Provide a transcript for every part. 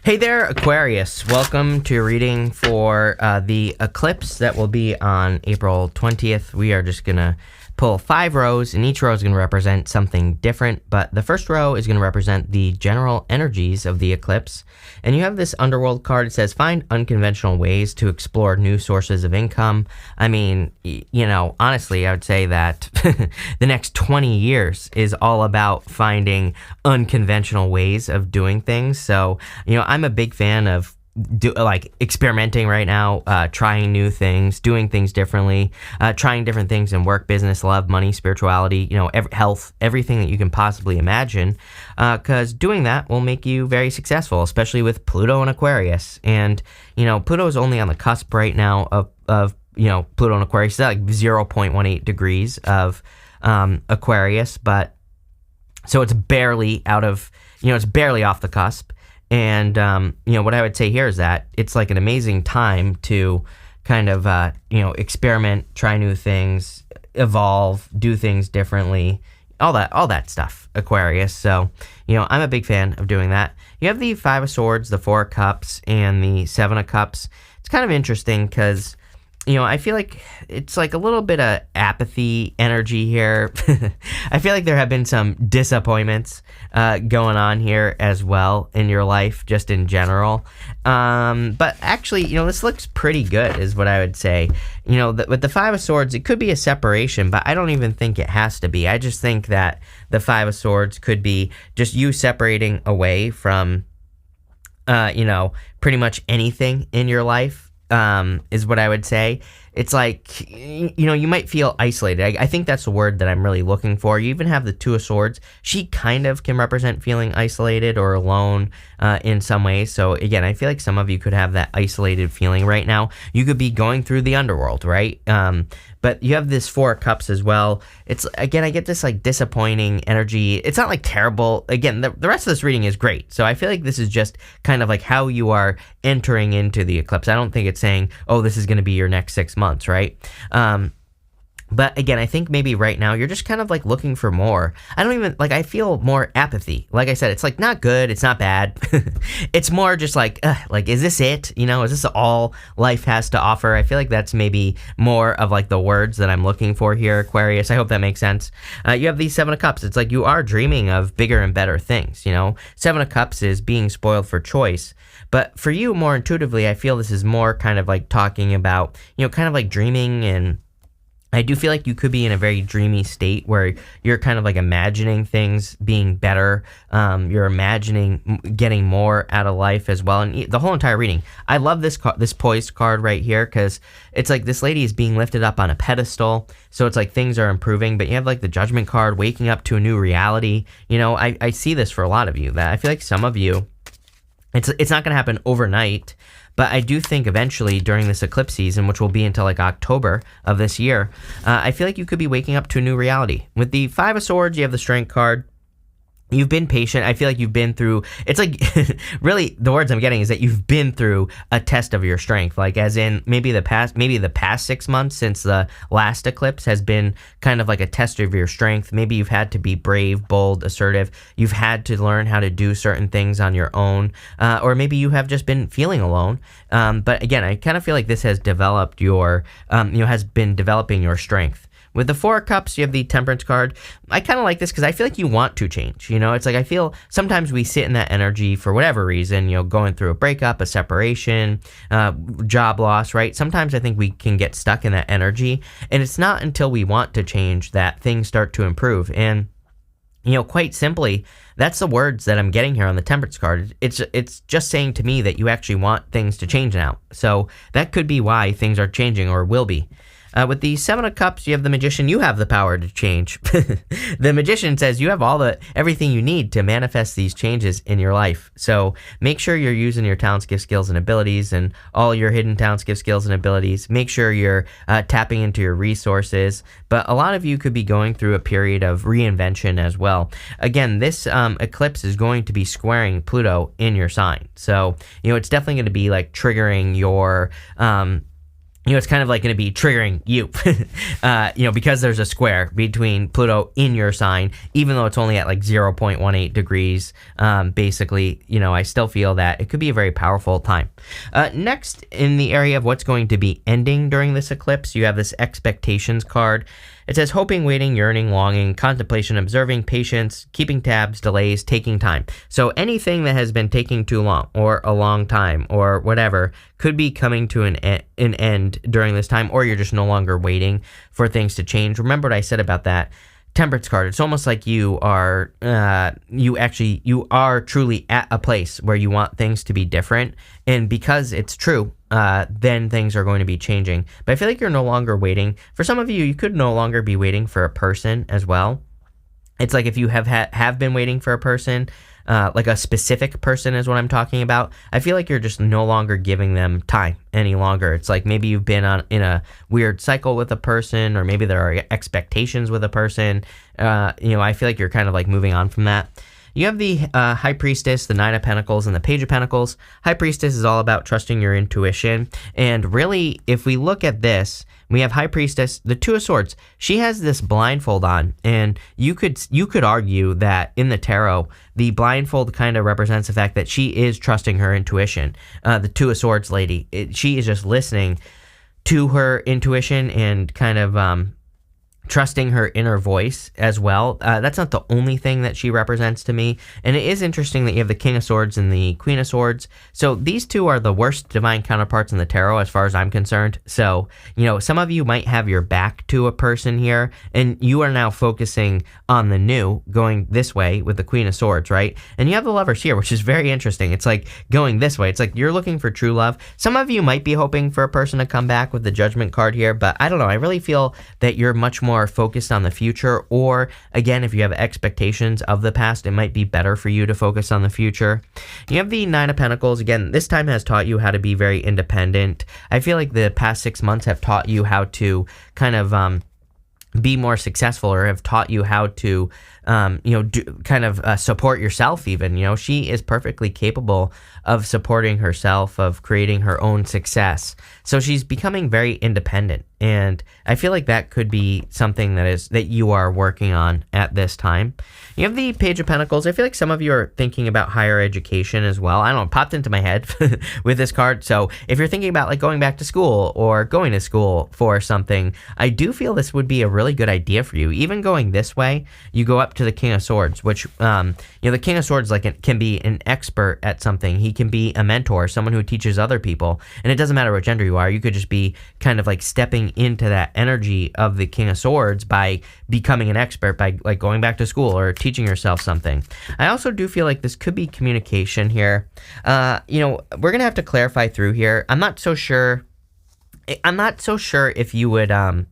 Hey there, Aquarius. Welcome to your reading for the eclipse that will be on April 20th. We are just going to pull 5 rows, and each row is going to represent something different, but the first row is going to represent the general energies of the eclipse. And you have this underworld card. It says, find unconventional ways to explore new sources of income. I mean, honestly, I would say that the next 20 years is all about finding unconventional ways of doing things. So, I'm a big fan of experimenting right now, trying new things, doing things differently, trying different things in work, business, love, money, spirituality, health, everything that you can possibly imagine, because doing that will make you very successful, especially with Pluto and Aquarius. And Pluto is only on the cusp right now of Pluto and Aquarius. It's like 0.18 degrees of Aquarius, but so it's barely out of it's barely off the cusp. And, what I would say here is that it's like an amazing time to kind of, experiment, try new things, evolve, do things differently, all that stuff, Aquarius. So, I'm a big fan of doing that. You have the 5 of Swords, the 4 of Cups, and the 7 of Cups. It's kind of interesting because, I feel like it's like a little bit of apathy energy here. I feel like there have been some disappointments going on here as well in your life, just in general. But actually, this looks pretty good is what I would say. With the 5 of Swords, it could be a separation, but I don't even think it has to be. I just think that the 5 of Swords could be just you separating away from, pretty much anything in your life. Is what I would say. It's like, you might feel isolated. I think that's the word that I'm really looking for. You even have the 2 of Swords. She kind of can represent feeling isolated or alone in some ways. So again, I feel like some of you could have that isolated feeling right now. You could be going through the underworld, right? But you have this 4 of Cups as well. It's, again, I get this like disappointing energy. It's not like terrible. Again, the rest of this reading is great. So I feel like this is just kind of like how you are entering into the eclipse. I don't think it's saying, oh, this is going to be your next 6 months, right? But again, I think maybe right now you're just kind of like looking for more. I feel more apathy. Like I said, it's like not good. It's not bad. It's more just like, is this it? Is this all life has to offer? I feel like that's maybe more of like the words that I'm looking for here, Aquarius. I hope that makes sense. You have these 7 of Cups. It's like you are dreaming of bigger and better things, 7 of Cups is being spoiled for choice. But for you, more intuitively, I feel this is more kind of like talking about, kind of like dreaming, and I do feel like you could be in a very dreamy state where you're kind of like imagining things being better. You're imagining getting more out of life as well. And the whole entire reading, I love this poised card right here because it's like this lady is being lifted up on a pedestal. So it's like things are improving, but you have like the Judgment card, waking up to a new reality. I see this for a lot of you, that I feel like some of you, it's not going to happen overnight. But I do think eventually during this eclipse season, which will be until like October of this year, I feel like you could be waking up to a new reality. With the 5 of Swords, you have the Strength card. You've been patient. I feel like you've been through, it's like, really, the words I'm getting is that you've been through a test of your strength. Like as in maybe the past 6 months since the last eclipse has been kind of like a test of your strength. Maybe you've had to be brave, bold, assertive. You've had to learn how to do certain things on your own. Or maybe you have just been feeling alone. But again, I kind of feel like this has developed has been developing your strength. With the 4 of Cups, you have the Temperance card. I kind of like this because I feel like you want to change. It's like I feel sometimes we sit in that energy for whatever reason, going through a breakup, a separation, job loss, right? Sometimes I think we can get stuck in that energy, and it's not until we want to change that things start to improve. And quite simply, that's the words that I'm getting here on the Temperance card. It's just saying to me that you actually want things to change now. So that could be why things are changing or will be. With the 7 of Cups, you have the Magician. You have the power to change. The Magician says you have everything you need to manifest these changes in your life. So make sure you're using your talents, gifts, skills, and abilities, and all your hidden talents, gifts, skills, and abilities. Make sure you're tapping into your resources. But a lot of you could be going through a period of reinvention as well. Again, this eclipse is going to be squaring Pluto in your sign. So, it's definitely going to be like triggering your it's kind of like going to be triggering you, because there's a square between Pluto in your sign, even though it's only at like 0.18 degrees. Basically, I still feel that it could be a very powerful time. Next, in the area of what's going to be ending during this eclipse, you have this expectations card. It says hoping, waiting, yearning, longing, contemplation, observing, patience, keeping tabs, delays, taking time. So anything that has been taking too long or a long time or whatever could be coming to an end during this time, or you're just no longer waiting for things to change. Remember what I said about that Temperance card. It's almost like you are truly at a place where you want things to be different, and because it's true, then things are going to be changing. But I feel like you're no longer waiting. For some of you, you could no longer be waiting for a person as well. It's like if you have been waiting for a person, like a specific person is what I'm talking about. I feel like you're just no longer giving them time any longer. It's like maybe you've been in a weird cycle with a person, or maybe there are expectations with a person. I feel like you're kind of like moving on from that. You have the High Priestess, the Nine of Pentacles, and the Page of Pentacles. High Priestess is all about trusting your intuition. And really, if we look at this, we have High Priestess, the Two of Swords. She has this blindfold on, and you could argue that in the tarot, the blindfold kind of represents the fact that she is trusting her intuition. The Two of Swords lady, she is just listening to her intuition and kind of trusting her inner voice as well. That's not the only thing that she represents to me. And it is interesting that you have the King of Swords and the Queen of Swords. So these two are the worst divine counterparts in the tarot as far as I'm concerned. So, some of you might have your back to a person here, and you are now focusing on the new, going this way with the Queen of Swords, right? And you have the Lovers here, which is very interesting. It's like going this way. It's like you're looking for true love. Some of you might be hoping for a person to come back with the Judgment card here, but I don't know. I really feel that you're much more focused on the future, or again, if you have expectations of the past, it might be better for you to focus on the future. You have the Nine of Pentacles. Again, this time has taught you how to be very independent. I feel like the past 6 months have taught you how to kind of be more successful, or have taught you how to support yourself even. She is perfectly capable of supporting herself, of creating her own success. So she's becoming very independent, and I feel like that could be something that you are working on at this time. You have the Page of Pentacles. I feel like some of you are thinking about higher education as well. I don't know, it popped into my head with this card. So if you're thinking about like going back to school or going to school for something, I do feel this would be a really good idea for you. Even going this way, you go up to the King of Swords, which, the King of Swords can be an expert at something. He can be a mentor, someone who teaches other people. And it doesn't matter what gender you are. You could just be kind of like stepping into that energy of the King of Swords by becoming an expert, by like going back to school or teaching yourself something. I also do feel like this could be communication here. We're going to have to clarify through here. I'm not so sure if you would,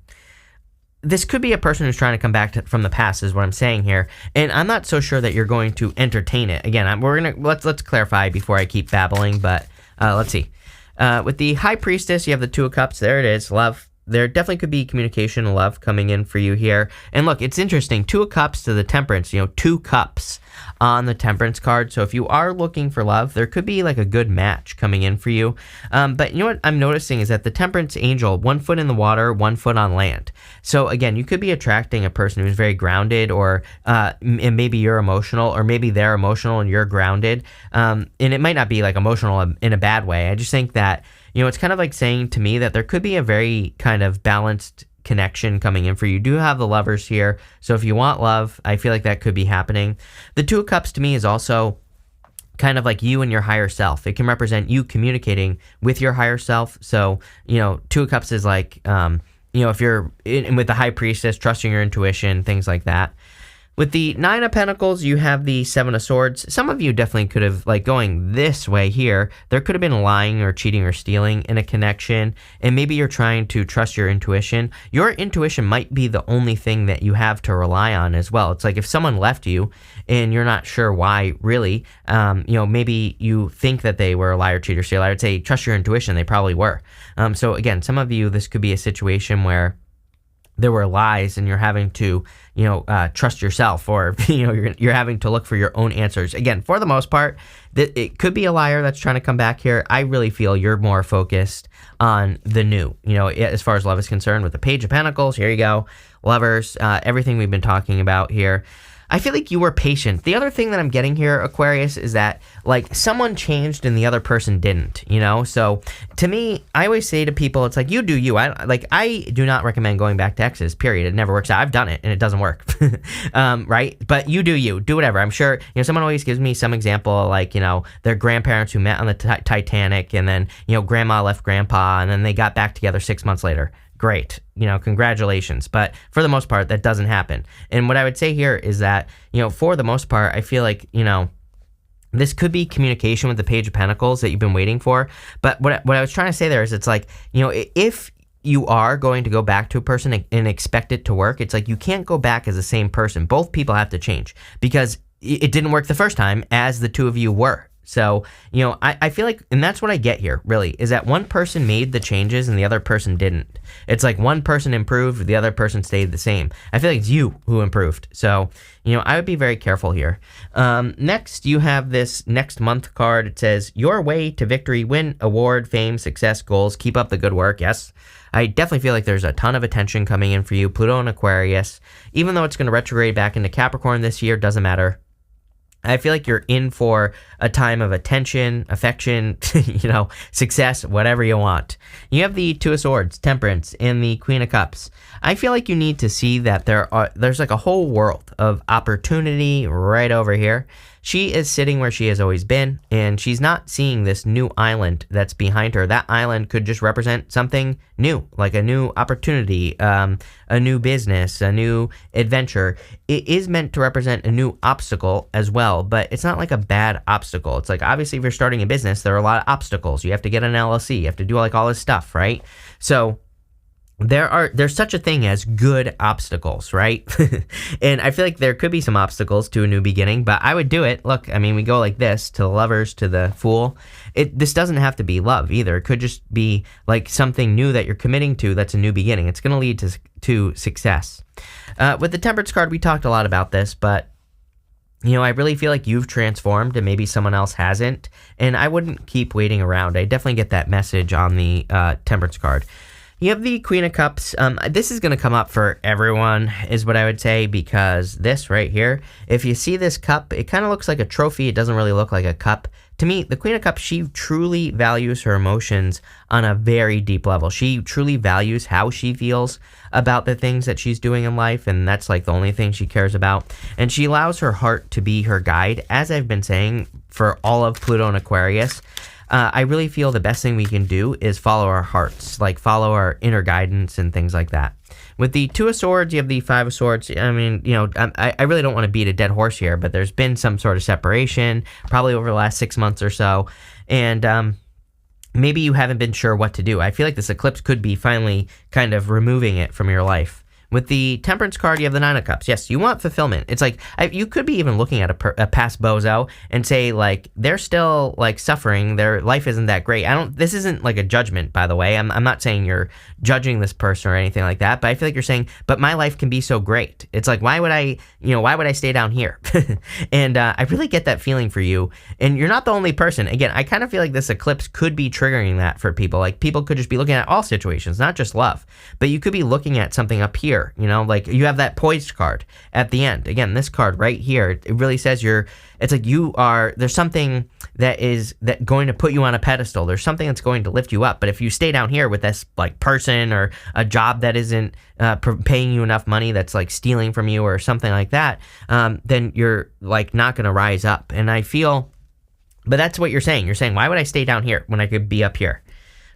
this could be a person who's trying to come back from the past, is what I'm saying here, and I'm not so sure that you're going to entertain it. Again, let's clarify before I keep babbling, but let's see. With the High Priestess, you have the Two of Cups. There it is, love. There definitely could be communication and love coming in for you here. And look, it's interesting. Two of Cups to the Temperance, 2 cups on the Temperance card. So if you are looking for love, there could be like a good match coming in for you. But you know what I'm noticing is that the Temperance angel, 1 foot in the water, 1 foot on land. So again, you could be attracting a person who's very grounded, or and maybe you're emotional, or maybe they're emotional and you're grounded. And it might not be like emotional in a bad way. I just think that it's kind of like saying to me that there could be a very kind of balanced connection coming in for you. You do have the Lovers here, so if you want love, I feel like that could be happening. The Two of Cups to me is also kind of like you and your higher self. It can represent you communicating with your higher self. So, Two of Cups is like, if you're with the High Priestess, trusting your intuition, things like that. With the Nine of Pentacles, you have the Seven of Swords. Some of you definitely could have, like going this way here, there could have been lying or cheating or stealing in a connection, and maybe you're trying to trust your intuition. Your intuition might be the only thing that you have to rely on as well. It's like if someone left you and you're not sure why, really, maybe you think that they were a liar, cheater, stealer. I would say trust your intuition. They probably were. So again, some of you, this could be a situation where there were lies and you're having to, trust yourself, or, you're having to look for your own answers. Again, for the most part, it could be a liar that's trying to come back here. I really feel you're more focused on the new, as far as love is concerned, with the Page of Pentacles. Here you go. Lovers, everything we've been talking about here. I feel like you were patient. The other thing that I'm getting here, Aquarius, is that like someone changed and the other person didn't, So to me, I always say to people, it's like, you do you. I do not recommend going back to exes, period. It never works out. I've done it and it doesn't work. Right? But you do you. Do whatever. I'm sure, someone always gives me some example, like, their grandparents who met on the Titanic, and then, grandma left grandpa, and then they got back together 6 months later. Great, congratulations. But for the most part, that doesn't happen. And what I would say here is that, for the most part, I feel like, this could be communication with the Page of Pentacles that you've been waiting for. But what I was trying to say there is, it's like, if you are going to go back to a person and expect it to work, it's like you can't go back as the same person. Both people have to change, because it didn't work the first time as the two of you were. So, I feel like, and that's what I get here, really, is that one person made the changes and the other person didn't. It's like one person improved, the other person stayed the same. I feel like it's you who improved. So, I would be very careful here. Next, you have this next month card. It says, your way to victory, win, award, fame, success, goals. Keep up the good work. Yes. I definitely feel like there's a ton of attention coming in for you. Pluto and Aquarius, even though it's going to retrograde back into Capricorn this year, doesn't matter. I feel like you're in for a time of attention, affection, success, whatever you want. You have the Two of Swords, Temperance, and the Queen of Cups. I feel like you need to see that there's like a whole world of opportunity right over here. She is sitting where she has always been, and she's not seeing this new island that's behind her. That island could just represent something new, like a new opportunity, a new business, a new adventure. It is meant to represent a new obstacle as well, but it's not like a bad obstacle. It's like, obviously, if you're starting a business, there are a lot of obstacles. You have to get an LLC. You have to do like all this stuff, right? So there's such a thing as good obstacles, right? And I feel like there could be some obstacles to a new beginning, but I would do it. Look, we go like this, to the Lovers, to the Fool. This doesn't have to be love either. It could just be like something new that you're committing to that's a new beginning. It's going to lead to success. With the Temperance card, we talked a lot about this, but I really feel like you've transformed and maybe someone else hasn't, and I wouldn't keep waiting around. I definitely get that message on the Temperance card. You have the Queen of Cups. This is going to come up for everyone, is what I would say, because this right here, if you see this cup, it kind of looks like a trophy. It doesn't really look like a cup. To me, the Queen of Cups, she truly values her emotions on a very deep level. She truly values how she feels about the things that she's doing in life, and that's like the only thing she cares about. And she allows her heart to be her guide, as I've been saying for all of Pluto and Aquarius. I really feel the best thing we can do is follow our hearts, like follow our inner guidance and things like that. With the Two of Swords, you have the Five of Swords. I really don't want to beat a dead horse here, but there's been some sort of separation, probably over the last 6 months or so, and maybe you haven't been sure what to do. I feel like this eclipse could be finally kind of removing it from your life. With the Temperance card, you have the Nine of Cups. Yes, you want fulfillment. It's like, you could be even looking at a past bozo and say, like, they're still, like, suffering. Their life isn't that great. This isn't, like, a judgment, by the way. I'm not saying you're judging this person or anything like that, but I feel like you're saying, but my life can be so great. It's like, why would I stay down here? And I really get that feeling for you. And you're not the only person. Again, I kind of feel like this eclipse could be triggering that for people. Like, people could just be looking at all situations, not just love. But you could be looking at something up here. Like you have that Poised card at the end. Again, this card right here, it really says it's like there's something that going to put you on a pedestal. There's something that's going to lift you up. But if you stay down here with this like person or a job that isn't paying you enough money, that's like stealing from you or something like that, then you're like not going to rise up. And I feel, but that's what you're saying. You're saying, why would I stay down here when I could be up here?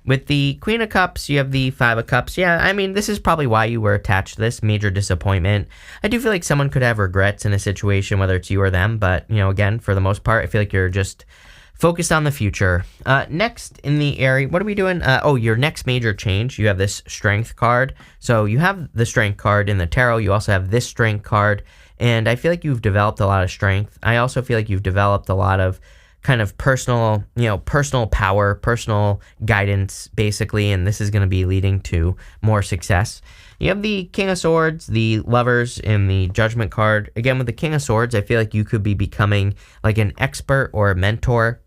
With the Queen of Cups, you have the Five of Cups. Yeah, this is probably why you were attached to this, major disappointment. I do feel like someone could have regrets in a situation, whether it's you or them, but, again, for the most part, I feel like you're just focused on the future. Next in the area, what are we doing? Your next major change, you have this Strength card. So you have the Strength card in the tarot. You also have this Strength card, and I feel like you've developed a lot of strength. I also feel like you've developed a lot of kind of personal, personal power, personal guidance, basically, and this is going to be leading to more success. You have the King of Swords, the Lovers, and the Judgment card. Again, with the King of Swords, I feel like you could be becoming like an expert or a mentor.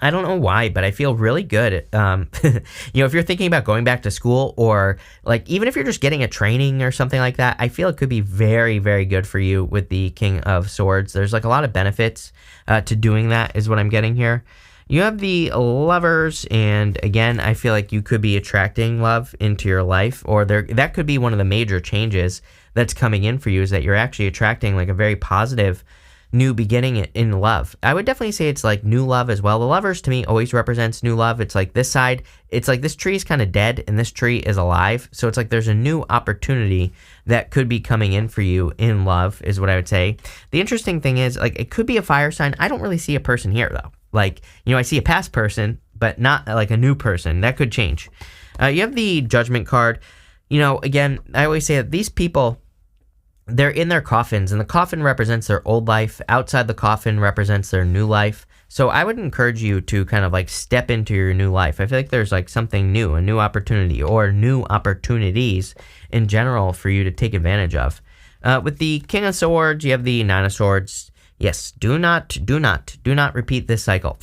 I don't know why, but I feel really good. If you're thinking about going back to school, or like even if you're just getting a training or something like that, I feel it could be very, very good for you with the King of Swords. There's like a lot of benefits to doing that, is what I'm getting here. You have the Lovers, and again, I feel like you could be attracting love into your life, or that could be one of the major changes that's coming in for you, is that you're actually attracting like a very positive new beginning in love. I would definitely say it's like new love as well. The Lovers to me always represents new love. It's like this side, it's like this tree is kind of dead and this tree is alive. So it's like there's a new opportunity that could be coming in for you in love, is what I would say. The interesting thing is, like, it could be a fire sign. I don't really see a person here though. Like, I see a past person, but not like a new person. That could change. You have the Judgment card. Again, I always say that these people, they're in their coffins, and the coffin represents their old life. Outside the coffin represents their new life. So I would encourage you to kind of like step into your new life. I feel like there's like something new, a new opportunity, or new opportunities in general for you to take advantage of. With the King of Swords, you have the Nine of Swords. Yes, do not repeat this cycle.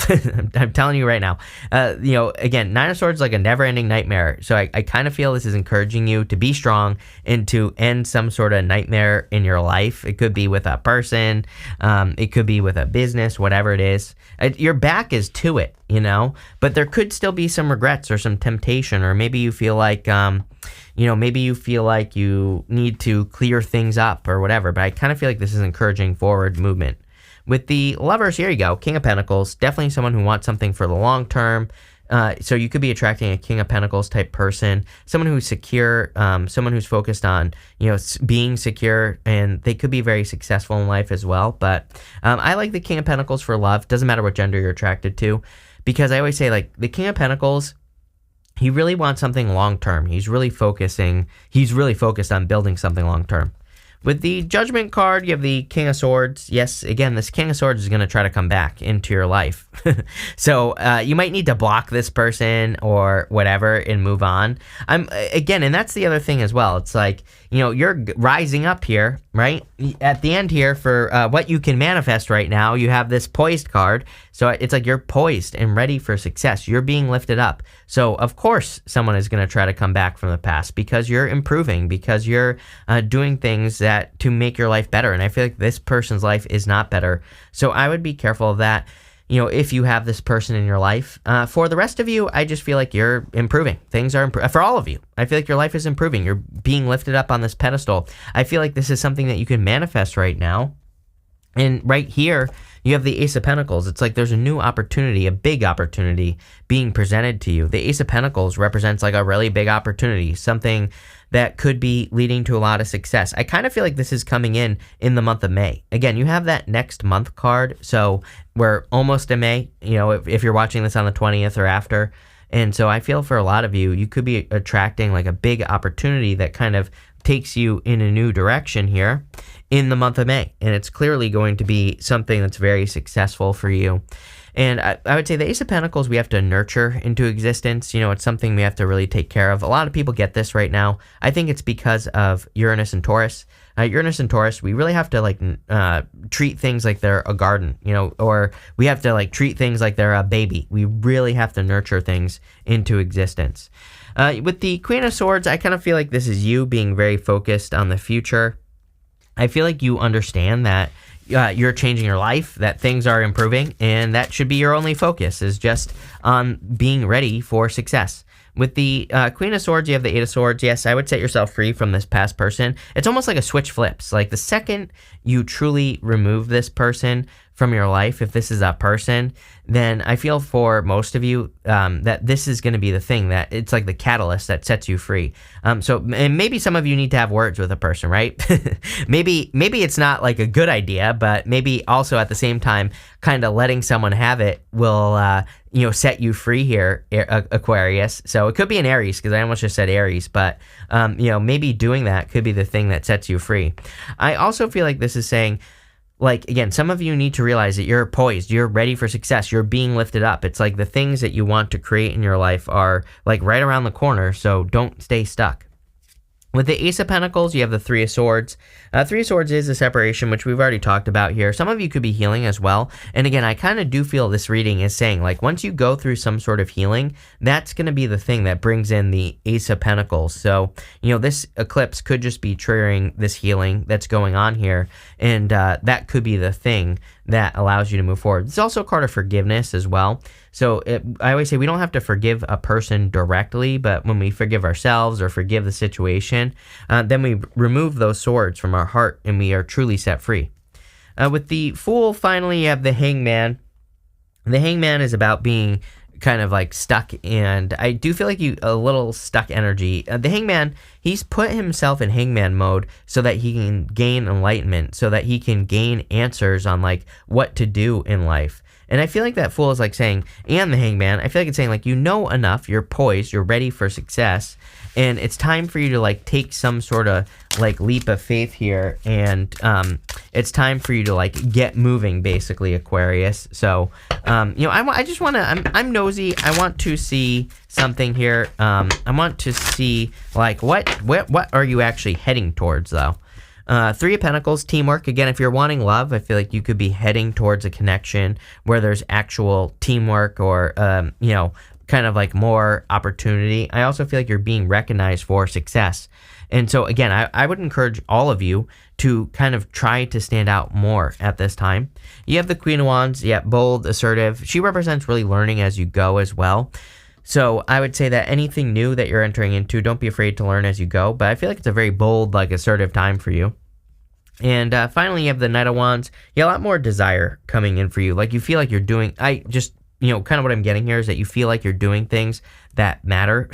I'm telling you right now. Again, Nine of Swords is like a never-ending nightmare. So I kind of feel this is encouraging you to be strong and to end some sort of nightmare in your life. It could be with a person. It could be with a business, whatever it is. Your back is to it, but there could still be some regrets or some temptation, or maybe you feel like, maybe you feel like you need to clear things up or whatever, but I kind of feel like this is encouraging forward movement. With the Lovers, here you go, King of Pentacles, definitely someone who wants something for the long term. So you could be attracting a King of Pentacles type person, someone who's secure, someone who's focused on, being secure, and they could be very successful in life as well. But I like the King of Pentacles for love. Doesn't matter what gender you're attracted to, because I always say, like, the King of Pentacles, he really wants something long term. He's really focused on building something long term. With the Judgment card, you have the King of Swords. Yes, again, this King of Swords is going to try to come back into your life. So you might need to block this person or whatever and move on. And that's the other thing as well. It's like, you're rising up here, right? At the end here, for what you can manifest right now, you have this Poised card. So it's like you're poised and ready for success. You're being lifted up. So of course, someone is going to try to come back from the past, because you're improving, because you're doing things to make your life better. And I feel like this person's life is not better. So I would be careful of that. If you have this person in your life. For the rest of you, I just feel like you're improving. Things are for all of you. I feel like your life is improving. You're being lifted up on this pedestal. I feel like this is something that you can manifest right now. And right here, you have the Ace of Pentacles. It's like there's a new opportunity, a big opportunity being presented to you. The Ace of Pentacles represents like a really big opportunity, something that could be leading to a lot of success. I kind of feel like this is coming in the month of May. Again, you have that next month card, so we're almost in May, if you're watching this on the 20th or after. And so I feel for a lot of you, you could be attracting like a big opportunity that kind of takes you in a new direction here in the month of May. And it's clearly going to be something that's very successful for you. And I would say the Ace of Pentacles we have to nurture into existence. It's something we have to really take care of. A lot of people get this right now. I think it's because of Uranus and Taurus. Uranus and Taurus, we really have to treat things like they're a garden, or we have to treat things like they're a baby. We really have to nurture things into existence. With the Queen of Swords, I kind of feel like this is you being very focused on the future. I feel like you understand that you're changing your life, that things are improving, and that should be your only focus, is just on being ready for success. With the Queen of Swords, you have the Eight of Swords. Yes, I would set yourself free from this past person. It's almost like a switch flips. Like the second you truly remove this person from your life, if this is a person, then I feel for most of you that this is going to be the thing that it's like the catalyst that sets you free. And maybe some of you need to have words with a person, right? maybe it's not like a good idea, but maybe also at the same time, kind of letting someone have it will, set you free here, Aquarius. So it could be an Aries, because I almost just said Aries, but maybe doing that could be the thing that sets you free. I also feel like this is saying, like, again, some of you need to realize that you're poised, you're ready for success, you're being lifted up. It's like the things that you want to create in your life are like right around the corner, so don't stay stuck. With the Ace of Pentacles, you have the Three of Swords. Three of Swords is a separation, which we've already talked about here. Some of you could be healing as well. And again, I kind of do feel this reading is saying, like, once you go through some sort of healing, that's going to be the thing that brings in the Ace of Pentacles. So, this eclipse could just be triggering this healing that's going on here. And that could be the thing that allows you to move forward. It's also a card of forgiveness as well. So I always say we don't have to forgive a person directly, but when we forgive ourselves or forgive the situation, then we remove those swords from our heart and we are truly set free. With the Fool, finally, you have the Hangman. The Hangman is about being kind of like stuck, and I do feel like a little stuck energy. The Hangman, he's put himself in Hangman mode so that he can gain enlightenment, so that he can gain answers on like what to do in life. And I feel like that Fool is like saying, and the Hangman, I feel like it's saying like, enough, you're poised, you're ready for success, and it's time for you to like take some sort of like leap of faith here, and it's time for you to like get moving, basically, Aquarius. So, I just want to, I'm nosy, I want to see something here. I want to see like what are you actually heading towards, though? Three of Pentacles, teamwork. Again, if you're wanting love, I feel like you could be heading towards a connection where there's actual teamwork or, kind of like more opportunity. I also feel like you're being recognized for success. And so, again, I would encourage all of you to kind of try to stand out more at this time. You have the Queen of Wands. Yeah, bold, assertive. She represents really learning as you go as well. So I would say that anything new that you're entering into, don't be afraid to learn as you go. But I feel like it's a very bold, like assertive time for you. And finally, you have the Knight of Wands. You have a lot more desire coming in for you. Like you feel like you're doing, kind of what I'm getting here is that you feel like you're doing things that matter.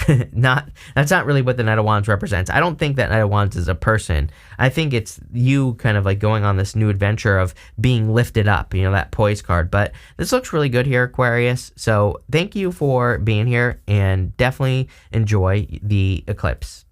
That's not really what the Knight of Wands represents. I don't think that Knight of Wands is a person. I think it's you kind of like going on this new adventure of being lifted up, that poise card. But this looks really good here, Aquarius. So thank you for being here and definitely enjoy the eclipse.